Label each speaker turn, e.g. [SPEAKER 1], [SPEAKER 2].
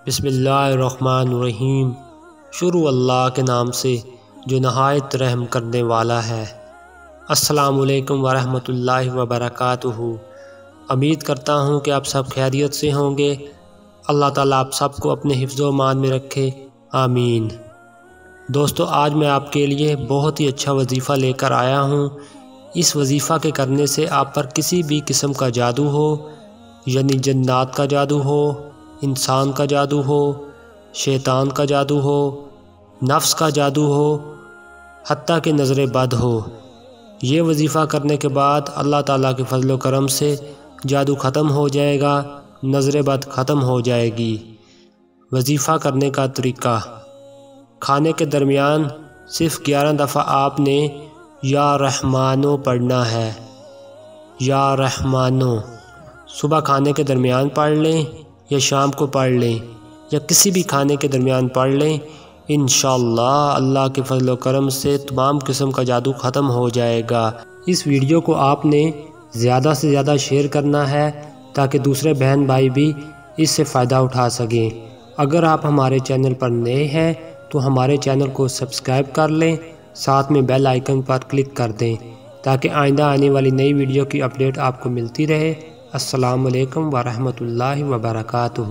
[SPEAKER 1] بسم اللہ الرحمن الرحیم۔ شروع اللہ کے نام سے جو نہایت رحم کرنے والا ہے۔ السلام علیکم ورحمۃ اللہ وبرکاتہ۔ امید کرتا ہوں کہ آپ سب خیریت سے ہوں گے۔ اللہ تعالیٰ آپ سب کو اپنے حفظ و امان میں رکھے، آمین۔ دوستو، آج میں آپ کے لیے بہت ہی اچھا وظیفہ لے کر آیا ہوں۔ اس وظیفہ کے کرنے سے آپ پر کسی بھی قسم کا جادو ہو، یعنی جنات کا جادو ہو، انسان کا جادو ہو، شیطان کا جادو ہو، نفس کا جادو ہو، حتیٰ کہ نظر بد ہو، یہ وظیفہ کرنے کے بعد اللہ تعالیٰ کے فضل و کرم سے جادو ختم ہو جائے گا، نظر بد ختم ہو جائے گی۔ وظیفہ کرنے کا طریقہ: کھانے کے درمیان صرف 11 دفعہ آپ نے یا رحمانو پڑھنا ہے۔ یا رحمانو صبح کھانے کے درمیان پڑھ لیں یا شام کو پڑھ لیں یا کسی بھی کھانے کے درمیان پڑھ لیں، انشاءاللہ اللہ کے فضل و کرم سے تمام قسم کا جادو ختم ہو جائے گا۔ اس ویڈیو کو آپ نے زیادہ سے زیادہ شیئر کرنا ہے تاکہ دوسرے بہن بھائی بھی اس سے فائدہ اٹھا سکیں۔ اگر آپ ہمارے چینل پر نئے ہیں تو ہمارے چینل کو سبسکرائب کر لیں، ساتھ میں بیل آئیکن پر کلک کر دیں تاکہ آئندہ آنے والی نئی ویڈیو کی اپڈیٹ آپ کو ملتی رہے۔ السلام علیکم ورحمۃ اللہ وبرکاتہ۔